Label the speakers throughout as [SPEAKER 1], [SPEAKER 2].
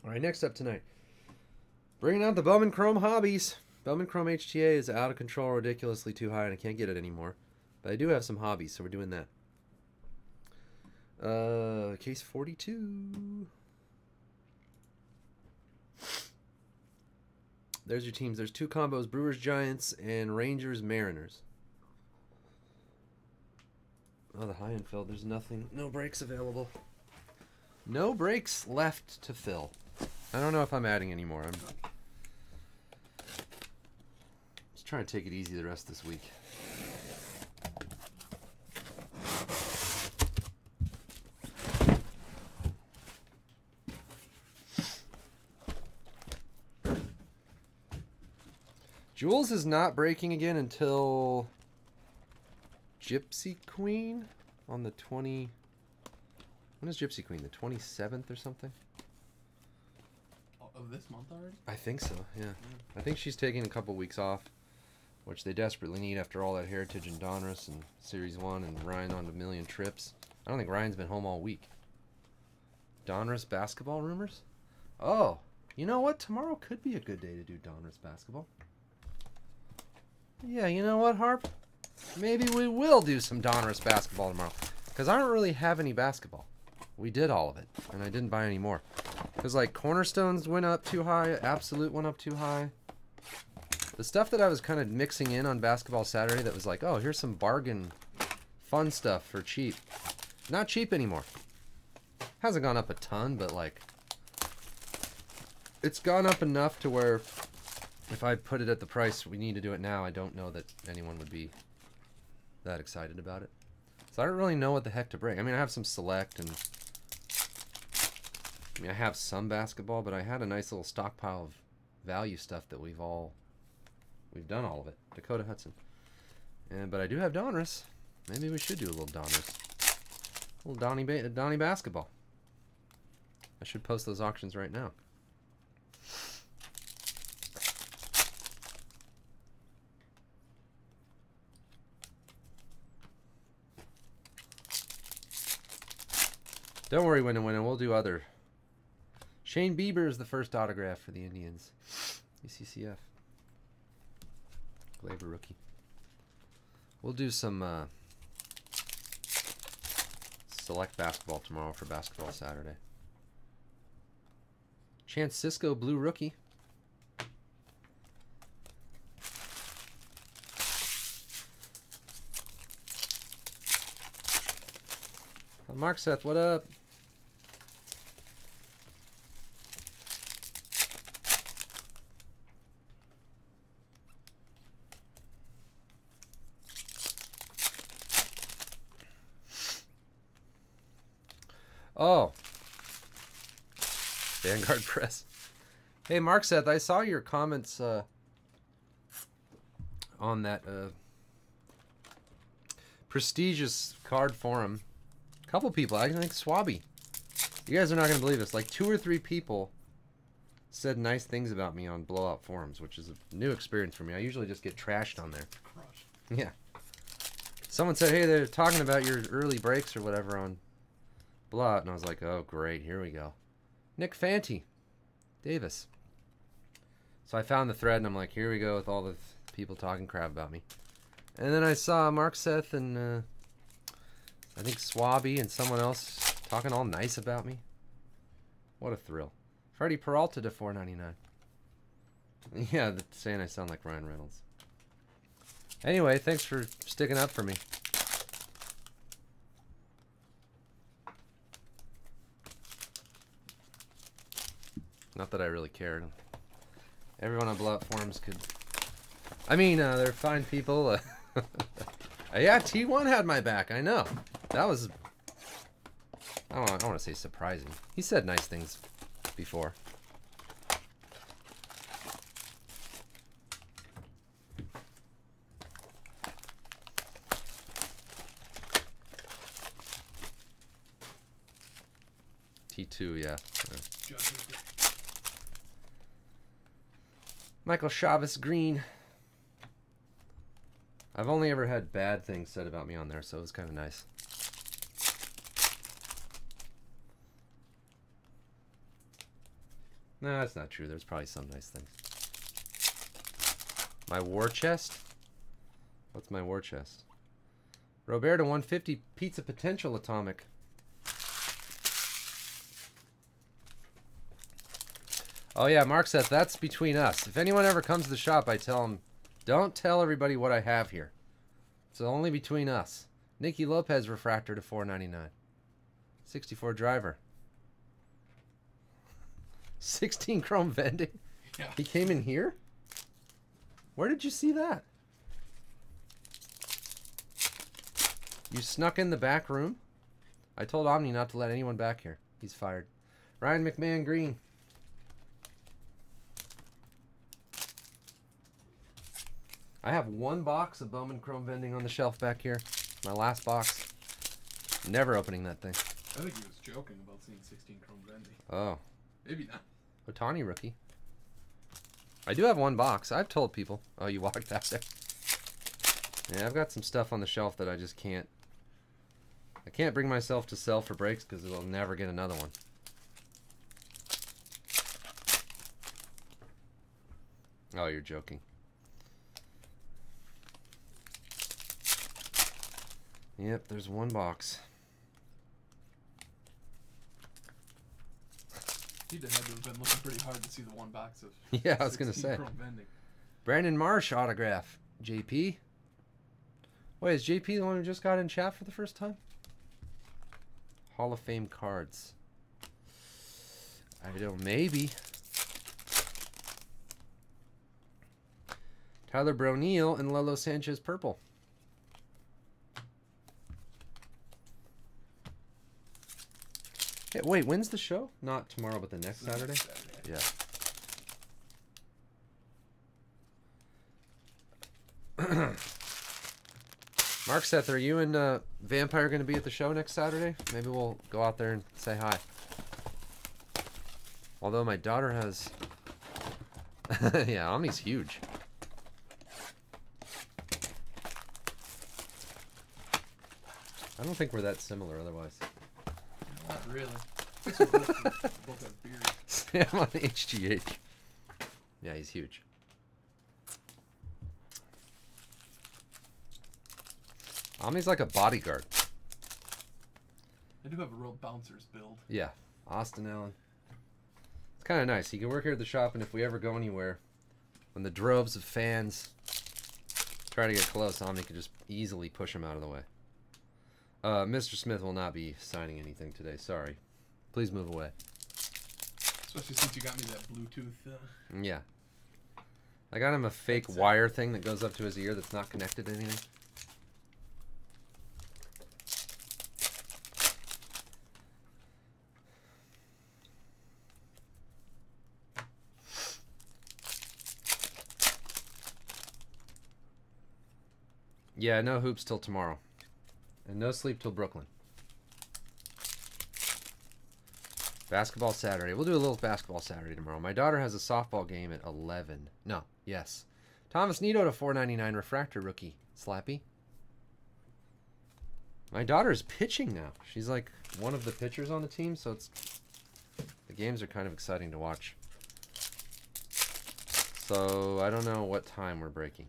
[SPEAKER 1] All right, next up tonight, bringing out the Bowman Chrome hobbies. Bowman Chrome HTA is out of control, ridiculously too high, and I can't get it anymore. But I do have some hobbies, so we're doing that. Case 42. There's your teams. There's two combos, Brewers Giants and Rangers Mariners. Oh, the high end filled. There's nothing. No breaks available. No breaks left to fill. I don't know if I'm adding any more. I'm just trying to take it easy the rest of this week. Jules is not breaking again until Gypsy Queen on the 20... When is Gypsy Queen? The 27th or something?
[SPEAKER 2] Of this month already?
[SPEAKER 1] I think so, yeah. I think she's taking a couple weeks off, which they desperately need after all that Heritage and Donruss and Series 1 and Ryan on a million trips. I don't think Ryan's been home all week. Donruss basketball rumors? Oh, you know what? Tomorrow could be a good day to do Donruss basketball. Yeah, you know what, Harp? Maybe we will do some Donruss basketball tomorrow. Because I don't really have any basketball. We did all of it, and I didn't buy any more. Because, like, Cornerstones went up too high, Absolute went up too high. The stuff that I was kind of mixing in on Basketball Saturday that was like, oh, here's some bargain fun stuff for cheap. Not cheap anymore. Hasn't gone up a ton, but, like, it's gone up enough to where if I put it at the price we need to do it now, I don't know that anyone would be that excited about it. So I don't really know what the heck to break. I mean, I have some Select and... I mean, I have some basketball, but I had a nice little stockpile of value stuff that we've done all of it. Dakota Hudson. But I do have Donruss. Maybe we should do a little Donruss. A little Donnie basketball. I should post those auctions right now. Don't worry, Winnin'. We'll do other. Shane Bieber is the first autograph for the Indians. ECCF. Glaber rookie. We'll do some Select basketball tomorrow for Basketball Saturday. Chance Cisco blue rookie. Mark Seth, what up? Oh. Vanguard Press. Hey, Mark Seth, I saw your comments on that prestigious card forum. A couple people, I think Swabby. You guys are not going to believe this. Like 2 or 3 people said nice things about me on blowout forums, which is a new experience for me. I usually just get trashed on there.
[SPEAKER 2] Crushed.
[SPEAKER 1] Yeah. Someone said, hey, they're talking about your early breaks or whatever on blowout, and I was like, oh, great, here we go. Nick Fanti Davis. So I found the thread, and I'm like, here we go with all the people talking crap about me. And then I saw Mark Seth and I think Swabby and someone else talking all nice about me. What a thrill. Freddie Peralta to $4.99. Yeah, saying I sound like Ryan Reynolds. Anyway, thanks for sticking up for me. Not that I really cared. Everyone on Blowout Forums could... I mean, they're fine people. Yeah, T1 had my back, I know. That was... I don't want to say surprising. He said nice things before. T2, yeah. Michael Chavez Green. I've only ever had bad things said about me on there, so it was kind of nice. No, that's not true. There's probably some nice things. My war chest? What's my war chest? Roberto 150 Pizza Potential Atomic. Oh yeah, Mark says that's between us. If anyone ever comes to the shop, I tell them, don't tell everybody what I have here. It's only between us. Nicky Lopez refractor to $4.99. 64 driver. 16 chrome vending.
[SPEAKER 2] Yeah.
[SPEAKER 1] He came in here? Where did you see that? You snuck in the back room? I told Omni not to let anyone back here. He's fired. Ryan McMahon Green. I have one box of Bowman chrome vending on the shelf back here. My last box. Never opening that thing.
[SPEAKER 2] I think he was joking about seeing 16 chrome vending.
[SPEAKER 1] Oh.
[SPEAKER 2] Maybe not.
[SPEAKER 1] Otani rookie. I do have one box. I've told people. Oh, you walked out there. Yeah, I've got some stuff on the shelf that I just can't. I can't bring myself to sell for breaks because I'll never get another one. Oh, you're joking. Yep, there's one box.
[SPEAKER 2] He'd have had to have been looking pretty hard to see the one box of
[SPEAKER 1] Yeah, I was going to say.
[SPEAKER 2] chrome vending.
[SPEAKER 1] Brandon Marsh autograph. JP. Wait, is JP the one who just got in chat for the first time? Hall of Fame cards. I don't, maybe. Tyler Broneal and Lolo Sanchez purple. Hey, wait, when's the show? Not tomorrow, but the next Saturday?
[SPEAKER 2] Next Saturday.
[SPEAKER 1] Yeah. Mark Seth, are you and Vampire going to be at the show next Saturday? Maybe we'll go out there and say hi. Although my daughter has... yeah, Omni's huge. I don't think we're that similar otherwise.
[SPEAKER 2] Not really. Both have beards.
[SPEAKER 1] Sam on HGH. Yeah, he's huge. Omni's like a bodyguard.
[SPEAKER 2] I do have a real bouncer's build.
[SPEAKER 1] Yeah, Austin Allen. It's kind of nice. He can work here at the shop, and if we ever go anywhere, when the droves of fans try to get close, Omni can just easily push him out of the way. Mr. Smith will not be signing anything today. Sorry. Please move away.
[SPEAKER 2] Especially since you got me that Bluetooth.
[SPEAKER 1] Yeah. I got him a fake wire thing that goes up to his ear that's not connected to anything. Yeah, no hoops till tomorrow. And no sleep till Brooklyn. Basketball Saturday. We'll do a little basketball Saturday tomorrow. My daughter has a softball game at 11. No, yes. Thomas Nito to $4.99 refractor rookie. Slappy. My daughter's pitching now. She's like one of the pitchers on the team, so it's the games are kind of exciting to watch. So I don't know what time we're breaking.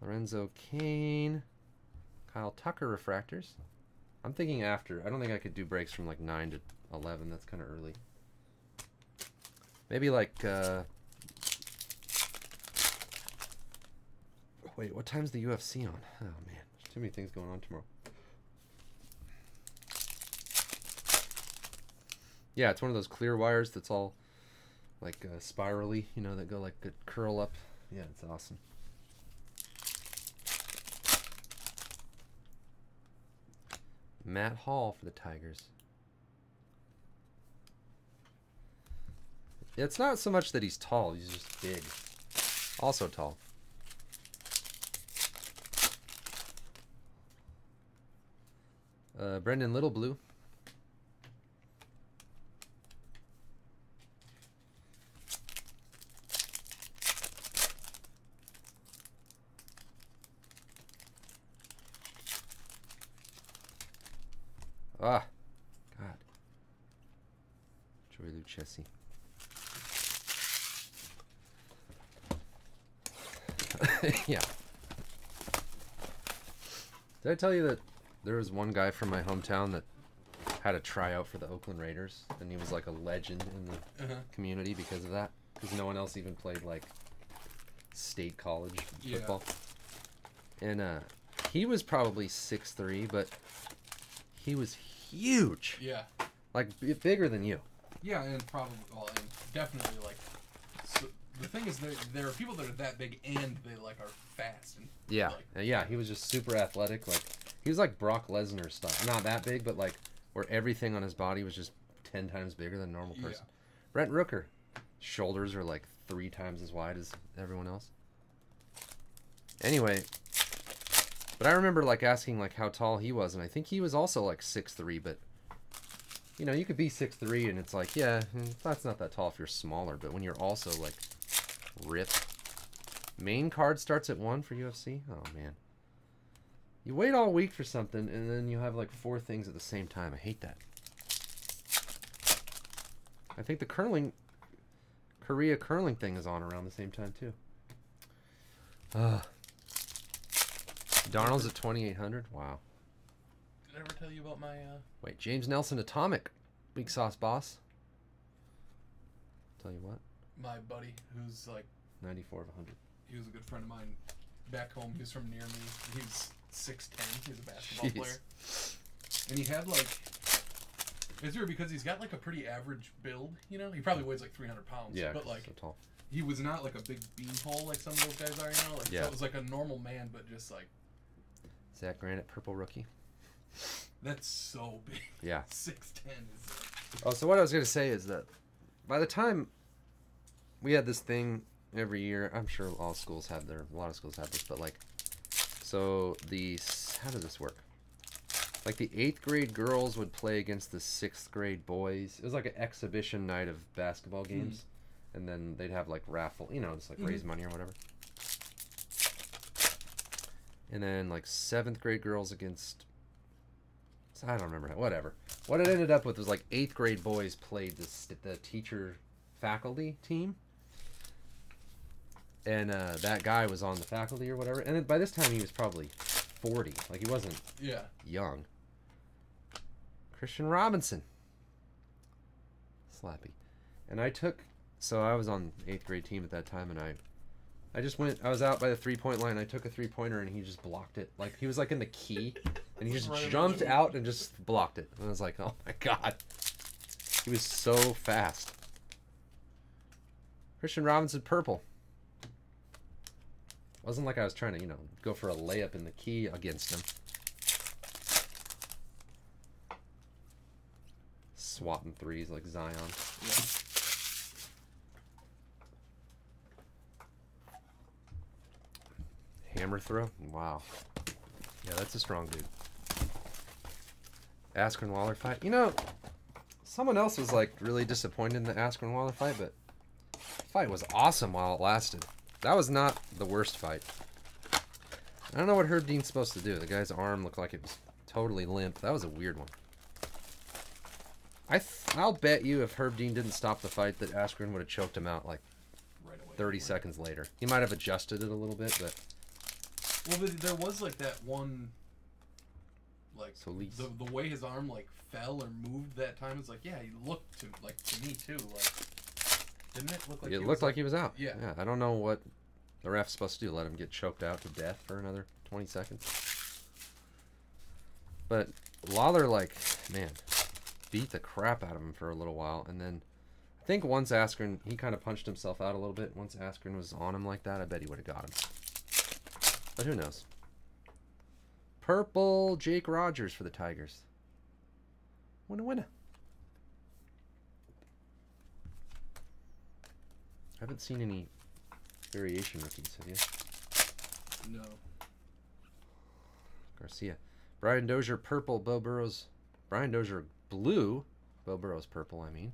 [SPEAKER 1] Lorenzo Kane. Kyle Tucker refractors. I'm thinking after. I don't think I could do breaks from like 9 to 11. That's kind of early. Maybe like... wait, what time's the UFC on? Oh, man. There's too many things going on tomorrow. Yeah, it's one of those clear wires that's all like spirally, you know, that go like curl up. Yeah, it's awesome. Matt Hall for the Tigers. It's not so much that he's tall, he's just big. Also tall. Brendan Littleblue. Ah, God. Joey Lucchesi. Yeah. Did I tell you that there was one guy from my hometown that had a tryout for the Oakland Raiders, and he was like a legend in the community because of that? Because no one else even played like state college football. And he was probably 6'3", but he was huge.
[SPEAKER 2] Yeah.
[SPEAKER 1] Like bigger than you.
[SPEAKER 2] Yeah, and probably, well, and definitely like. So the thing is, there are people that are that big and they like are fast. And,
[SPEAKER 1] yeah,
[SPEAKER 2] like,
[SPEAKER 1] yeah. He was just super athletic. Like he was like Brock Lesnar style. Not that big, but like where everything on his body was just 10 times bigger than a normal person. Yeah. Brent Rooker, shoulders are like 3 times as wide as everyone else. Anyway, but I remember like asking like how tall he was, and I think he was also like 6'3", but you know, you could be 6'3", and it's like, yeah, that's not that tall if you're smaller, but when you're also like ripped. Main card starts at 1 for UFC? Oh man. You wait all week for something, and then you have like 4 things at the same time. I hate that. I think the Korea curling thing is on around the same time too. Darnold's at 2,800. Wow.
[SPEAKER 2] Did I ever tell you about my?
[SPEAKER 1] Wait, James Nelson Atomic, weak sauce boss. Tell you what.
[SPEAKER 2] My buddy, who's like
[SPEAKER 1] 94 of 100.
[SPEAKER 2] He was a good friend of mine back home. He was from near me. He's 6'10". He's a basketball player, and he had like. It's weird because he's got like a pretty average build. You know, he probably weighs like 300 pounds.
[SPEAKER 1] Yeah,
[SPEAKER 2] but like
[SPEAKER 1] so tall.
[SPEAKER 2] He was not like a big beanpole like some of those guys are. You know, like so it was like a normal man, but just like.
[SPEAKER 1] Zach Granite, purple rookie.
[SPEAKER 2] That's so big.
[SPEAKER 1] Yeah.
[SPEAKER 2] 6'10" is.
[SPEAKER 1] Oh, so what I was gonna say is that by the time we had this thing every year, I'm sure a lot of schools have this, but like, so how does this work? Like the 8th grade girls would play against the 6th grade boys. It was like an exhibition night of basketball games, and then they'd have like raffle, you know, just like raise money or whatever. And then like 7th grade girls against, I don't remember, whatever. What it ended up with was like 8th grade boys played the teacher faculty team. And that guy was on the faculty or whatever. And then by this time he was probably 40. Like he wasn't young. Christian Robinson. Slappy. And I was on 8th grade team at that time, and I just I was out by the 3-point line. I took a 3-pointer and he just blocked it. Like he was like in the key and he just jumped out and just blocked it. And I was like, oh my God. He was so fast. Christian Robinson, purple. Wasn't like I was trying to, go for a layup in the key against him. Swatting threes like Zion.
[SPEAKER 2] Yeah.
[SPEAKER 1] Hammer throw? Wow. Yeah, that's a strong dude. Askren Waller fight. Someone else was like really disappointed in the Askren Waller fight, but the fight was awesome while it lasted. That was not the worst fight. I don't know what Herb Dean's supposed to do. The guy's arm looked like it was totally limp. That was a weird one. I'll bet you if Herb Dean didn't stop the fight that Askren would have choked him out like
[SPEAKER 2] right away,
[SPEAKER 1] 30 seconds later. He might have adjusted it a little bit, but...
[SPEAKER 2] Well, there was like that one... Like,
[SPEAKER 1] Solis.
[SPEAKER 2] the way his arm like fell or moved that time, it's like, yeah, he looked to me too, like... Didn't it look like
[SPEAKER 1] it looked like he was out.
[SPEAKER 2] Yeah.
[SPEAKER 1] I don't know what the ref's supposed to do. Let him get choked out to death for another 20 seconds. But Lawler, beat the crap out of him for a little while. And then I think once Askren, he kind of punched himself out a little bit. Once Askren was on him like that, I bet he would have got him. But who knows? Purple Jake Rogers for the Tigers. Winner. I haven't seen any variation rookies, have you?
[SPEAKER 2] No.
[SPEAKER 1] Garcia. Brian Dozier, purple. Bo Burrows. Brian Dozier, blue. Bo Burrows, purple, I mean.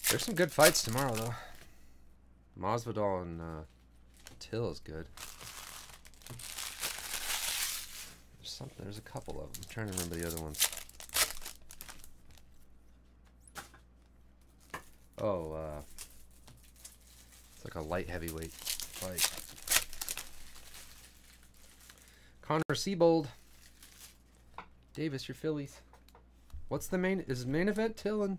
[SPEAKER 1] There's some good fights tomorrow, though. Masvidal and Till is good. There's a couple of them. I'm trying to remember the other ones. Oh, it's like a light heavyweight fight. Connor Siebold. Davis, your Phillies. What's the main? Is main event Till and?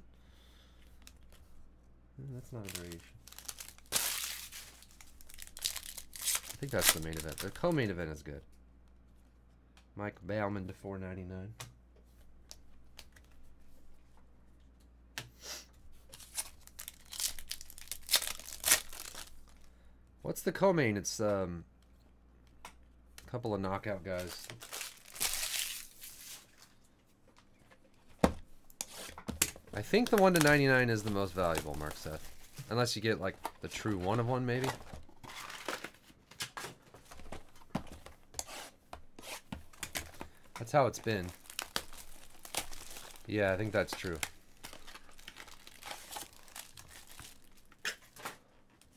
[SPEAKER 1] That's not a variation. I think that's the main event. The co-main event is good. Mike Bowman to $4.99. What's the co-main? It's a couple of knockout guys. I think the 1 to 99 is the most valuable, Mark Seth. Unless you get like the true 1 of 1, maybe. That's how it's been. Yeah, I think that's true.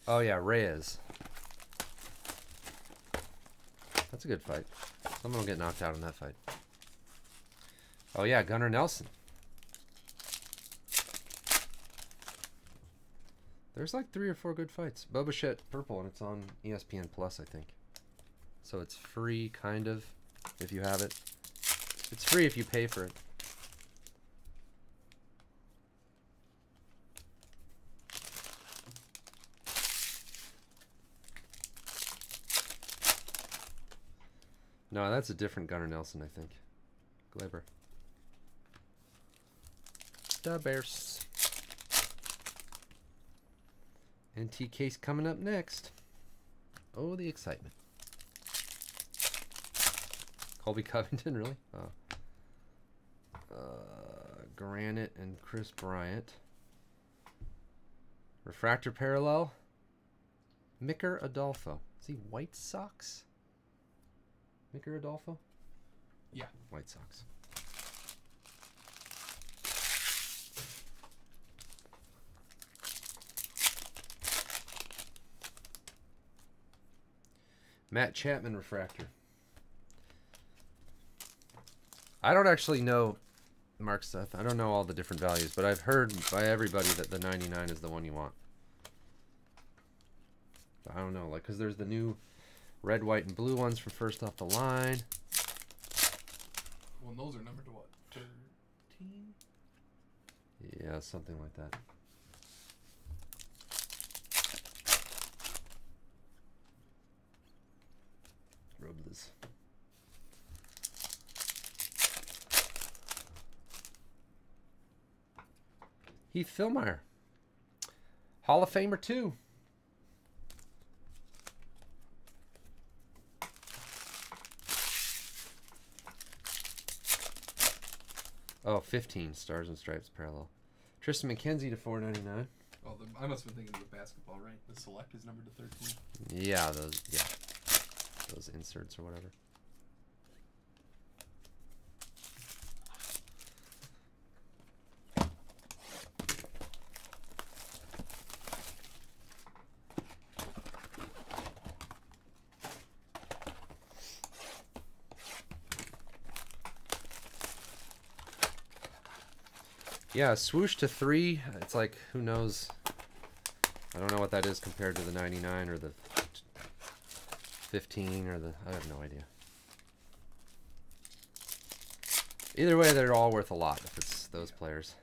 [SPEAKER 1] Oh yeah, Reyes. That's a good fight. Someone will get knocked out in that fight. Oh yeah, Gunnar Nelson. There's like 3 or 4 good fights. Boba Fett purple, and it's on ESPN Plus, I think. So it's free, kind of, if you have it. It's free if you pay for it. No, that's a different Gunnar Nelson, I think. Glaber. The Bears. NT case coming up next. Oh, the excitement. Colby Covington, really? Oh. Granite and Chris Bryant. Refractor parallel. Micker Adolfo. Is he White Sox? Micker Adolfo?
[SPEAKER 2] Yeah.
[SPEAKER 1] White Sox. Matt Chapman refractor. I don't actually know, Mark Seth. I don't know all the different values, but I've heard by everybody that the 99 is the one you want. But I don't know, like, because there's the new red, white, and blue ones from first off the line.
[SPEAKER 2] Well, those are numbered to what? 13?
[SPEAKER 1] Yeah, something like that. Robles. Heath Philmeyer. Hall of Famer 2. Oh, 15 Stars and Stripes parallel. Tristan McKenzie to $4.99.
[SPEAKER 2] Oh, I must have been thinking of the basketball, right? The select is numbered to 13.
[SPEAKER 1] Yeah, those inserts or whatever. Yeah, swoosh to 3. It's like, who knows? I don't know what that is compared to the 99 or the 15 or the... I have no idea. Either way, they're all worth a lot if it's those players.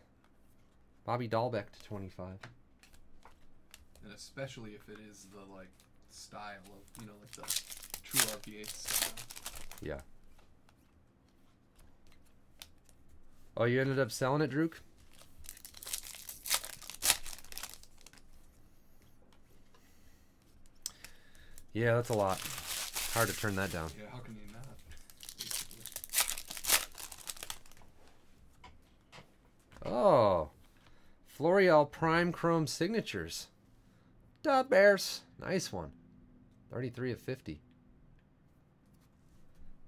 [SPEAKER 1] Bobby Dahlbeck to 25.
[SPEAKER 2] And especially if it is the, like, style of, you know, like the true RPA style.
[SPEAKER 1] Yeah. Oh, you ended up selling it, Druk? Yeah, that's a lot. Hard to turn that down.
[SPEAKER 2] Yeah, how can you not? Basically.
[SPEAKER 1] Oh. Florial Prime Chrome Signatures. Duh, Bears. Nice one. 33 of 50.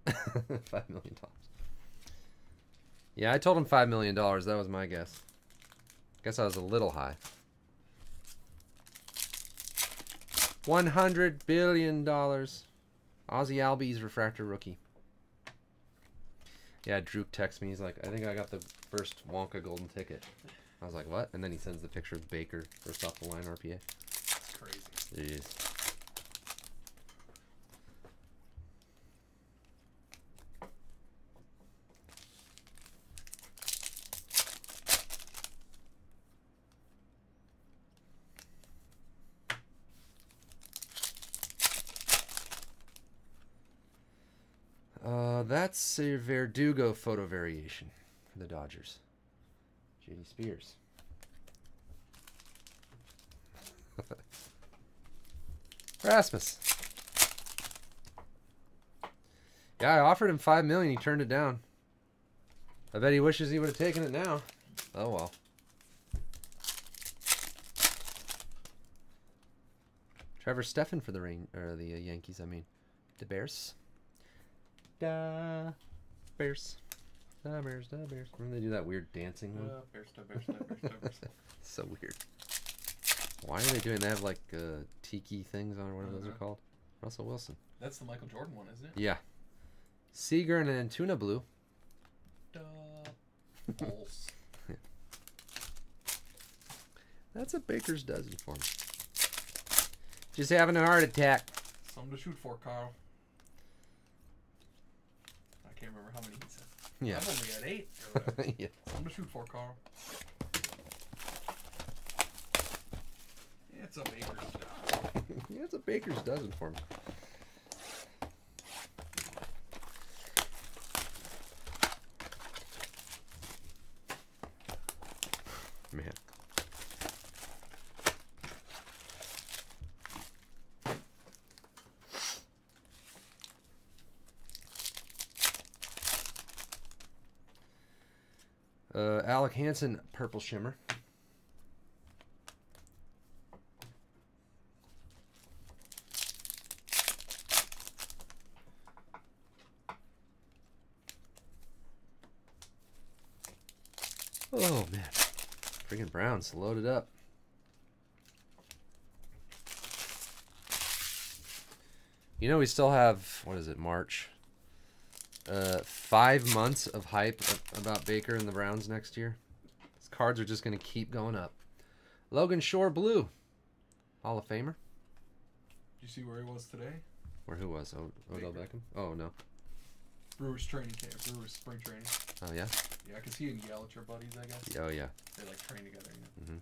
[SPEAKER 1] $5 million. Yeah, I told him $5 million. That was my guess. Guess I was a little high. $100 billion. Ozzy Albies refractor rookie. Yeah, Drew texts me. He's like, I think I got the first Wonka golden ticket. I was like, what? And then he sends the picture of Baker, first off the line RPA.
[SPEAKER 2] That's crazy.
[SPEAKER 1] Jeez. That's a Verdugo photo variation for the Dodgers. JD Spears. Rasmus. Yeah, I offered him $5 million. He turned it down. I bet he wishes he would have taken it now. Oh well. Trevor Stephan for the Yankees. I mean, the Bears. Da Bears. Da Bears. Da Bears. Remember they do that weird dancing one?
[SPEAKER 2] Bears, da Bears, da Bears, da Bears.
[SPEAKER 1] So weird. Why are they doing? They have like tiki things on, or whatever those are called. Russell Wilson.
[SPEAKER 2] That's the Michael Jordan one, isn't it?
[SPEAKER 1] Yeah. Seager and Antuna blue.
[SPEAKER 2] Da Bulls.
[SPEAKER 1] That's a baker's dozen for me. Just having a heart attack.
[SPEAKER 2] Something to shoot for, Carl. I can't remember how many he said.
[SPEAKER 1] Yeah.
[SPEAKER 2] I've only got 8. Or whatever.
[SPEAKER 1] Yeah.
[SPEAKER 2] Something to shoot for, Carl. It's a baker's dozen.
[SPEAKER 1] Yeah, it's a baker's dozen for me. Man. Alec Hansen, purple shimmer. Oh man, freaking Browns loaded up. You know, we still have, what is it, March? 5 months of hype about Baker and the Browns next year. His cards are just going to keep going up. Logan Shore blue, Hall of Famer.
[SPEAKER 2] Did you see where he was today?
[SPEAKER 1] Or who was? Odell Beckham? Oh, no.
[SPEAKER 2] Brewers training camp. Brewers spring training.
[SPEAKER 1] Oh, yeah?
[SPEAKER 2] Yeah, because he and Yelich are buddies, I guess.
[SPEAKER 1] Oh, yeah.
[SPEAKER 2] They like train together, you know.
[SPEAKER 1] Mm-hmm.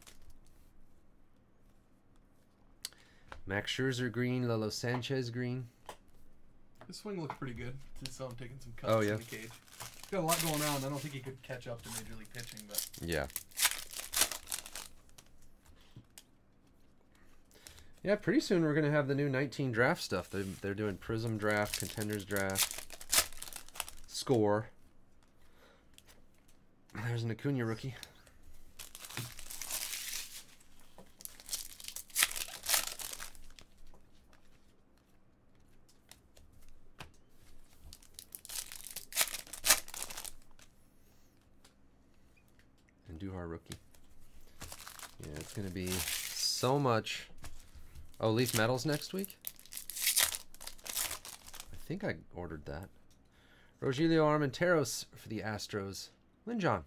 [SPEAKER 1] Max Scherzer green, Lolo Sanchez green.
[SPEAKER 2] His swing looked pretty good. Just saw him taking some cuts
[SPEAKER 1] Oh, yeah.
[SPEAKER 2] in the cage. He's got a lot going on. I don't think he could catch up to Major League pitching, but
[SPEAKER 1] Yeah. Yeah, pretty soon we're going to have the new 19 draft stuff. They're doing Prism draft, Contenders draft, Score. There's an Acuna rookie. And Duhar rookie. Yeah, it's going to be so much. Oh, Leaf Metals next week? I think I ordered that. Rogelio Armenteros for the Astros. Lynn John.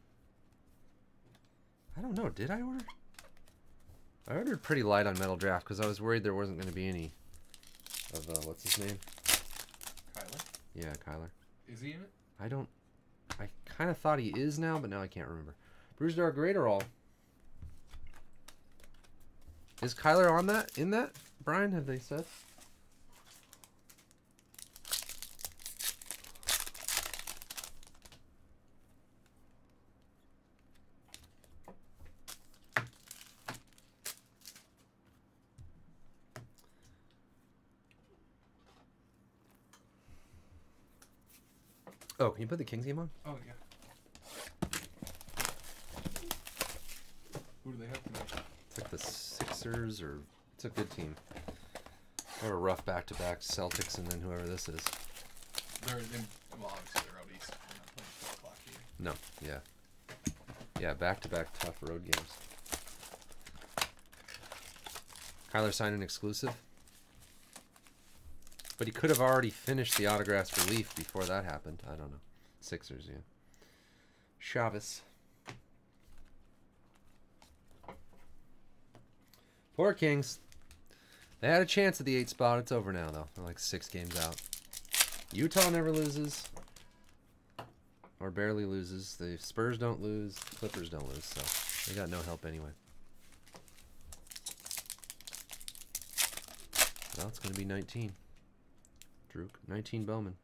[SPEAKER 1] I don't know. Did I order? I ordered pretty light on Metal Draft because I was worried there wasn't going to be any of, what's his name?
[SPEAKER 2] Kyler?
[SPEAKER 1] Yeah, Kyler.
[SPEAKER 2] Is he in it?
[SPEAKER 1] I kind of thought he is now, but now I can't remember. Bruce Dark Graterol. Is Kyler on that? In that? Brian, have they said? Oh, can you put the Kings game on?
[SPEAKER 2] Oh, yeah. Who do they have tonight?
[SPEAKER 1] It's like the Sixers, or it's a good team. They have a rough back-to-back Celtics, and then whoever this is.
[SPEAKER 2] They're in, well, obviously they're out east. They're not playing 4 o'clock here.
[SPEAKER 1] No, yeah. Yeah, back-to-back tough road games. Kyler signed an exclusive. But he could have already finished the autographs for Leaf before that happened. I don't know. Sixers, yeah. Chavez. Poor Kings. They had a chance at the 8 spot. It's over now, though. They're like 6 games out. Utah never loses. Or barely loses. The Spurs don't lose. Clippers don't lose. So they got no help anyway. Well, it's going to be 19. Druk. 19 Bowman.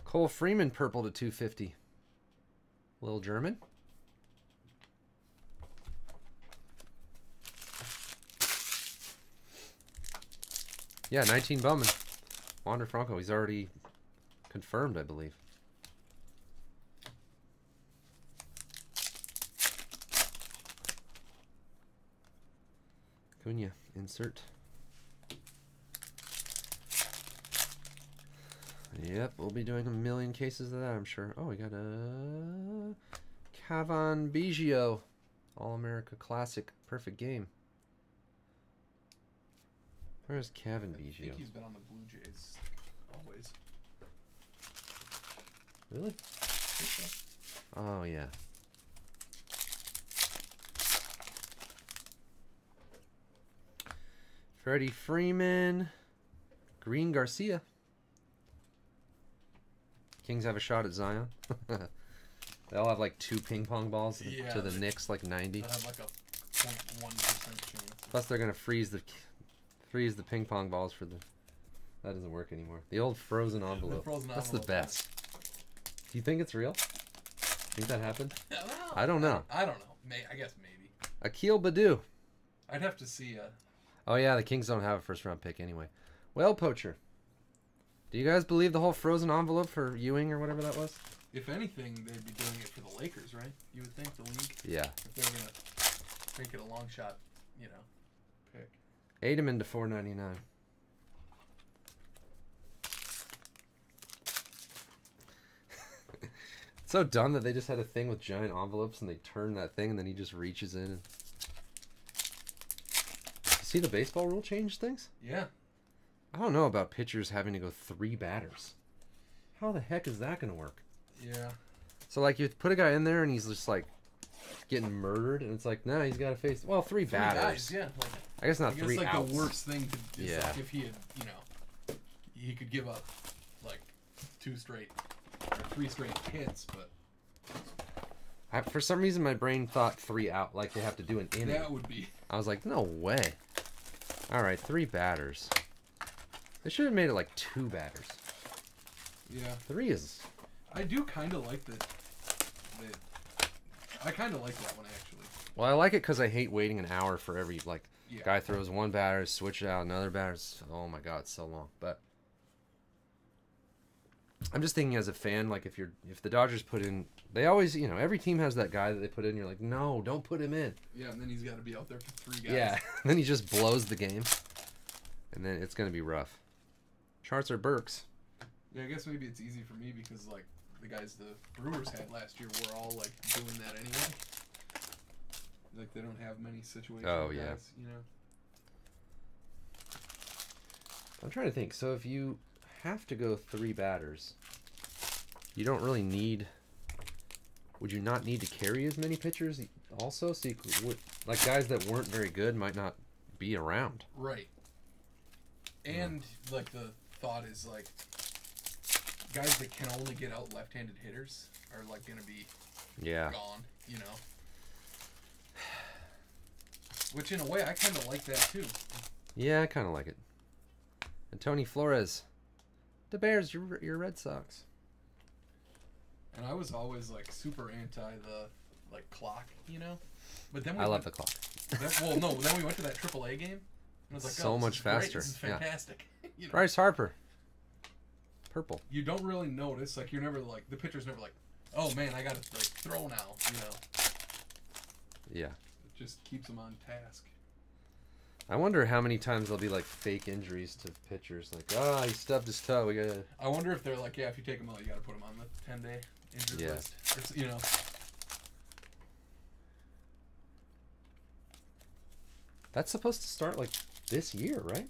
[SPEAKER 1] Cole Freeman purple to 250. Little German. Yeah, 19 Bowman. Wander Franco. He's already confirmed, I believe. Cunha, insert. Yep, we'll be doing a million cases of that, I'm sure. Oh, we got a Cavan Biggio. All-America Classic. Perfect game. Where's Cavan Biggio?
[SPEAKER 2] I think he's been on the Blue Jays always.
[SPEAKER 1] Really?
[SPEAKER 2] I think so.
[SPEAKER 1] Oh, yeah. Freddie Freeman. Green Garcia. Kings have a shot at Zion. They all have like 2 ping pong balls to the Knicks, like 90.
[SPEAKER 2] They have like a 0.1% chance.
[SPEAKER 1] Plus, they're gonna freeze the ping pong balls for the. That doesn't work anymore. The old frozen envelope. That's the best. Do you think it's real? Think that happened? I don't know.
[SPEAKER 2] I don't know. I guess maybe.
[SPEAKER 1] Akil Badu.
[SPEAKER 2] I'd have to see.
[SPEAKER 1] Oh yeah, the Kings don't have a first round pick anyway. Well, Poacher. Do you guys believe the whole frozen envelope for Ewing or whatever that was?
[SPEAKER 2] If anything, they'd be doing it for the Lakers, right? You would think, the league?
[SPEAKER 1] Yeah.
[SPEAKER 2] If they were going to make it a long shot, pick.
[SPEAKER 1] Ademan to $4.99. It's so dumb that they just had a thing with giant envelopes and they turn that thing and then he just reaches in. And... See the baseball rule change things?
[SPEAKER 2] Yeah.
[SPEAKER 1] I don't know about pitchers having to go 3 batters. How the heck is that going to work?
[SPEAKER 2] Yeah.
[SPEAKER 1] So, like, you put a guy in there and he's just, like, getting murdered, and it's like, nah, he's got to face... Well, 3 batters.
[SPEAKER 2] Guys, yeah. Like,
[SPEAKER 1] I guess not 3
[SPEAKER 2] like
[SPEAKER 1] outs.
[SPEAKER 2] The worst thing to is
[SPEAKER 1] yeah.
[SPEAKER 2] like if he had, he could give up, like, 2 straight, or 3 straight hits, but...
[SPEAKER 1] For some reason, my brain thought 3 out, like they have to do an inning.
[SPEAKER 2] That would be...
[SPEAKER 1] I was like, no way. All right, 3 batters. They should have made it like 2 batters.
[SPEAKER 2] Yeah.
[SPEAKER 1] 3 is...
[SPEAKER 2] I do kind of like I kind of like that one, actually.
[SPEAKER 1] Well, I like it because I hate waiting an hour for every, like,
[SPEAKER 2] Yeah.
[SPEAKER 1] guy throws 1 batter, switch it out, another batter. Oh, my God, it's so long. But I'm just thinking as a fan, like, if the Dodgers put in... They always, every team has that guy that they put in. You're like, no, don't put him in.
[SPEAKER 2] Yeah, and then he's got to be out there for 3 guys.
[SPEAKER 1] Yeah, then he just blows the game. And then it's going to be rough. Charts are Burks.
[SPEAKER 2] Yeah, I guess maybe it's easy for me because, like, the guys the Brewers had last year were all, like, doing that anyway. Like, they don't have many situations.
[SPEAKER 1] Oh, yeah.
[SPEAKER 2] Guys,
[SPEAKER 1] I'm trying to think. So if you have to go 3 batters, you don't really need... Would you not need to carry as many pitchers also? So you could, like, guys that weren't very good might not be around.
[SPEAKER 2] Right. And, like, the thought is, like, guys that can only get out left-handed hitters are, like, going to be gone, Which, in a way, I kind of like that, too.
[SPEAKER 1] Yeah, I kind of like it. And Tony Flores. The Bears, your Red Sox.
[SPEAKER 2] And I was always, like, super anti the, like, clock, But then
[SPEAKER 1] I love the clock.
[SPEAKER 2] Then we went to that AAA game. And I was like,
[SPEAKER 1] so much faster.
[SPEAKER 2] This is fantastic.
[SPEAKER 1] Bryce Harper. Purple.
[SPEAKER 2] You don't really notice. Like, you're never, like, the pitcher's never like, oh, man, I got to, like, throw now,
[SPEAKER 1] Yeah.
[SPEAKER 2] It just keeps them on task.
[SPEAKER 1] I wonder how many times there'll be, like, fake injuries to pitchers. Like, he stubbed his toe. We gotta...
[SPEAKER 2] I wonder if they're like, yeah, if you take him out, you got to put him on the 10-day injury list. Or,
[SPEAKER 1] That's supposed to start like this year, right?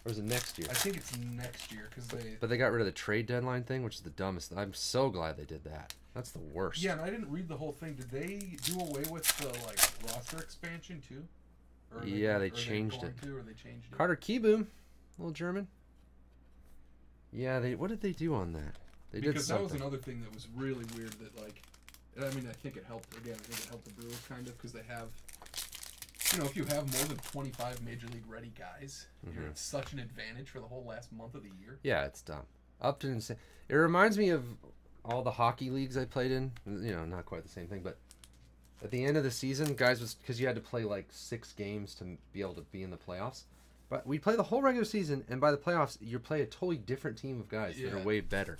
[SPEAKER 1] Or is it next year?
[SPEAKER 2] I think it's next year because they.
[SPEAKER 1] But they got rid of the trade deadline thing, which is the dumbest. I'm so glad they did that. That's the worst.
[SPEAKER 2] Yeah, and I didn't read the whole thing. Did they do away with the roster expansion too? Or
[SPEAKER 1] Yeah, they changed it.
[SPEAKER 2] Or they changed it.
[SPEAKER 1] Carter Kieboom, little German. Yeah, they. What did they do on that? They did
[SPEAKER 2] because
[SPEAKER 1] something.
[SPEAKER 2] that was another thing that was really weird. That I mean, I think it helped. Again, I think it helped the Brewers kind of because they have. If you have more than 25 major league ready guys, you're at such an advantage for the whole last month of the year.
[SPEAKER 1] Yeah, it's dumb. Up to insane. It reminds me of all the hockey leagues I played in. Not quite the same thing, but at the end of the season, guys, was because you had to play like 6 games to be able to be in the playoffs. But we play the whole regular season, and by the playoffs, you play a totally different team of guys that are way better.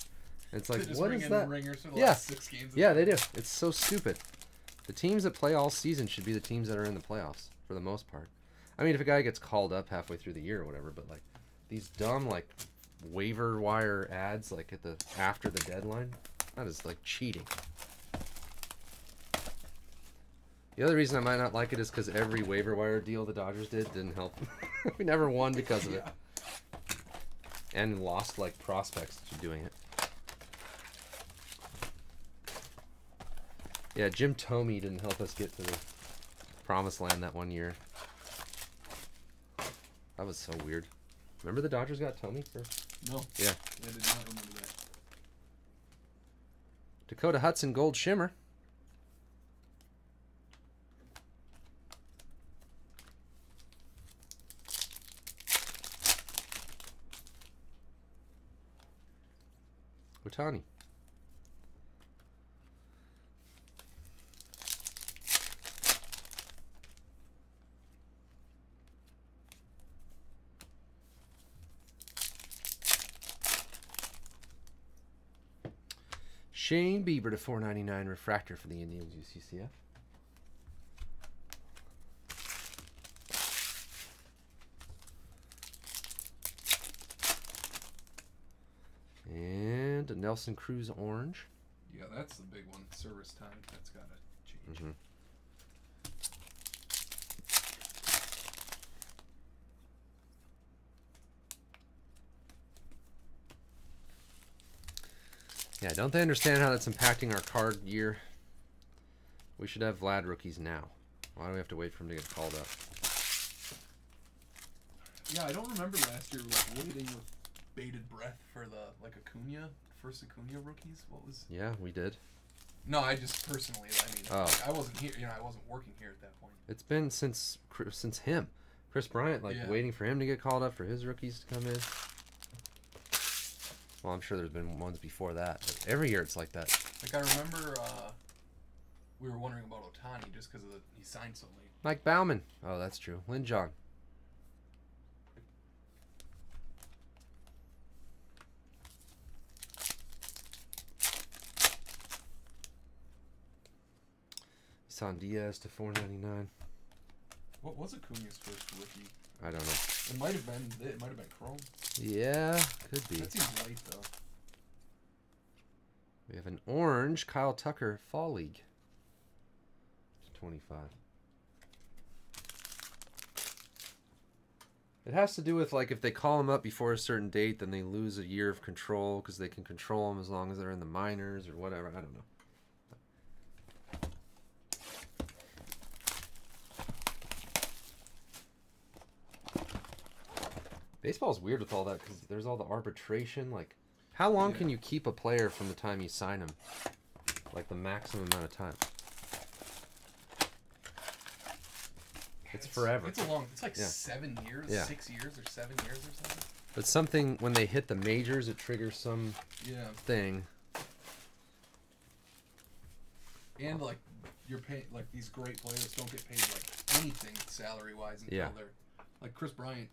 [SPEAKER 1] And it's like, what is that?
[SPEAKER 2] Ringers for the last 6 games.
[SPEAKER 1] Yeah, they do. It's so stupid. The teams that play all season should be the teams that are in the playoffs for the most part. I mean, if a guy gets called up halfway through the year or whatever, but like these dumb waiver wire ads after the deadline, that is like cheating. The other reason I might not like it is because every waiver wire deal the Dodgers did didn't help. We never won because of it, and lost prospects to doing it. Yeah, Jim Thome didn't help us get to the promised land that one year. That was so weird. Remember the Dodgers got Thome first?
[SPEAKER 2] No.
[SPEAKER 1] Yeah.
[SPEAKER 2] I did not remember that.
[SPEAKER 1] Dakota Hudson Gold Shimmer. Otani. Shane Bieber to 499 refractor for the Indians UCCF. And a Nelson Cruz orange.
[SPEAKER 2] Yeah, that's the big one. Service time. That's got to change.
[SPEAKER 1] Yeah, don't they understand how that's impacting our card year? We should have Vlad rookies now. Why do we have to wait for him to get called up?
[SPEAKER 2] Yeah, I don't remember last year waiting with bated breath for the Acuna, first Acuna rookies. What was?
[SPEAKER 1] Yeah, we did.
[SPEAKER 2] No, I just personally. I mean, I wasn't here. I wasn't working here at that point.
[SPEAKER 1] It's been since him, Chris Bryant, waiting for him to get called up for his rookies to come in. Well, I'm sure there's been ones before that, but every year it's like that.
[SPEAKER 2] I remember we were wondering about Otani just because he signed so late.
[SPEAKER 1] Mike Bowman. Oh, that's true. Lin Jong. San Diaz to 499.
[SPEAKER 2] What was Acuna's first rookie?
[SPEAKER 1] I don't know.
[SPEAKER 2] It might have been Chrome.
[SPEAKER 1] Yeah, could be.
[SPEAKER 2] That seems late though.
[SPEAKER 1] We have an orange Kyle Tucker Fall League. 25. It has to do with if they call them up before a certain date, then they lose a year of control because they can control them as long as they're in the minors or whatever. I don't know. Baseball's weird with all that because there's all the arbitration. How long can you keep a player from the time you sign him? The maximum amount of time. It's forever.
[SPEAKER 2] It's a long. It's 7 years, 6 years, or 7 years or something.
[SPEAKER 1] But something when they hit the majors, it triggers some thing.
[SPEAKER 2] And you're paying these great players don't get paid anything salary wise until they're Chris Bryant.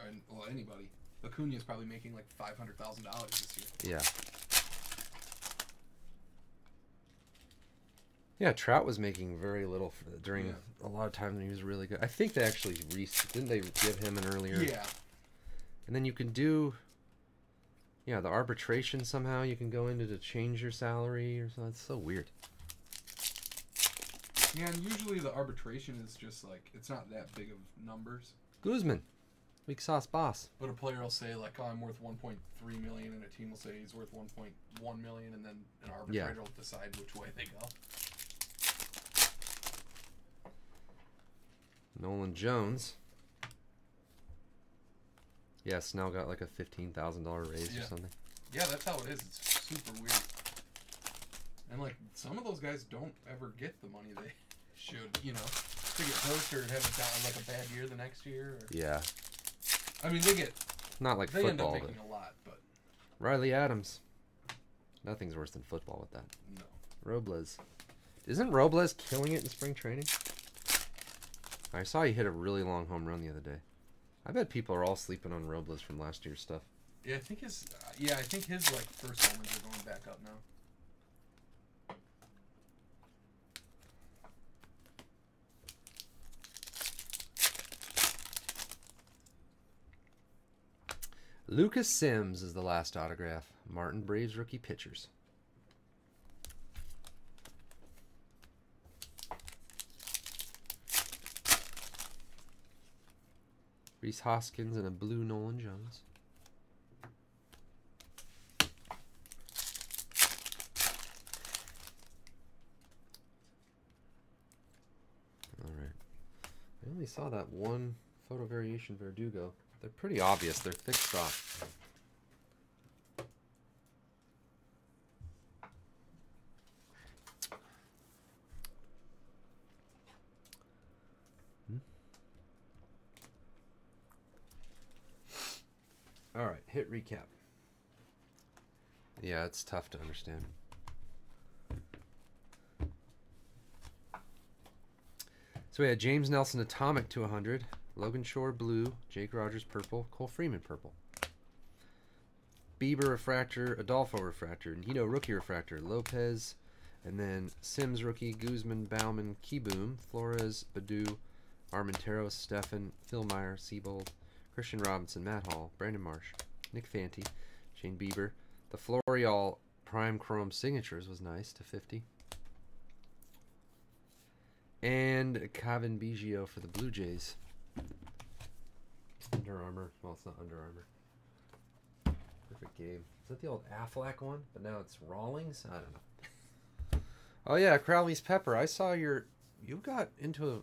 [SPEAKER 2] And, anybody. Acuna is probably making $500,000 this year.
[SPEAKER 1] Yeah. Yeah, Trout was making very little during a lot of times when he was really good. I think they actually didn't they give him an earlier?
[SPEAKER 2] Yeah.
[SPEAKER 1] And then you can do, the arbitration somehow you can go into to change your salary or something. It's so weird.
[SPEAKER 2] Yeah, and usually the arbitration is just like, it's not that big of numbers.
[SPEAKER 1] Guzman, weak sauce boss.
[SPEAKER 2] But a player will say like, oh, I'm worth 1.3 million, and a team will say he's worth 1.1 million, and then an arbitrator will decide which way they go.
[SPEAKER 1] Nolan Jones. Yeah, Snell got like a $15,000 raise or something.
[SPEAKER 2] Yeah, that's how it is. It's super weird. And like, some of those guys don't ever get the money they should, you know. They get hurt or have like a bad year the next year. Or...
[SPEAKER 1] Yeah.
[SPEAKER 2] I mean, they get...
[SPEAKER 1] Not like
[SPEAKER 2] they
[SPEAKER 1] football.
[SPEAKER 2] They end up making a lot, but...
[SPEAKER 1] Riley Adams. Nothing's worse than football with that.
[SPEAKER 2] No.
[SPEAKER 1] Robles. Isn't Robles killing it in spring training? I saw he hit a really long home run the other day. I bet people are all sleeping on Robles from last year's stuff.
[SPEAKER 2] Yeah, I think his like first homers are going back up now.
[SPEAKER 1] Lucas Sims is the last autograph. Martin Braves rookie pitchers. Reese Hoskins and a blue Nolan Jones. All right. I only saw that one photo variation Verdugo. They're pretty obvious. They're thick stock. All right, hit recap. Yeah, it's tough to understand. So we had James Nelson Atomic to 100, Logan Shore Blue, Jake Rogers Purple, Cole Freeman Purple. Bieber Refractor, Adolfo Refractor, Nito Rookie Refractor, Lopez, and then Sims Rookie, Guzman, Bowman, Keyboom, Flores, Badu, Armenteros, Stefan, Phil Meyer, Siebold, Christian Robinson, Matt Hall, Brandon Marsh, Nick Fanti, Shane Bieber. The Florial Prime Chrome Signatures was nice to 50. And Kevin Biggio for the Blue Jays. Under Armour. Well, it's not Under Armour. Perfect game. Is that the old Aflac one? But now it's Rawlings? I don't know. Oh, yeah, Crowley's Pepper. I saw you got into a...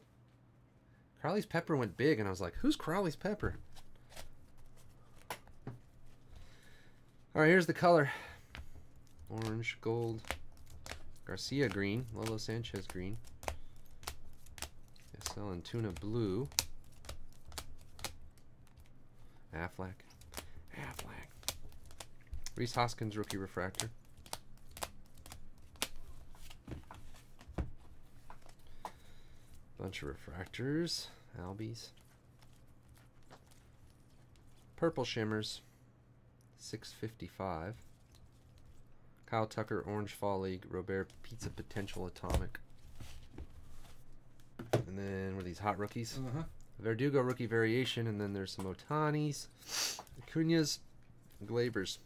[SPEAKER 1] Crowley's Pepper went big, and I was like, who's Crowley's Pepper? All right, here's the color. Orange, gold, Garcia green, Lolo Sanchez green, Yasel and Tuna blue, Aflac, Reese Hoskins rookie refractor, bunch of refractors, Albies, purple shimmers, 655. Kyle Tucker, Orange Fall League, Robert Pizza Potential Atomic. And then, were these hot rookies? Verdugo rookie variation, and then there's some Otanis, Acuñas, Glabers.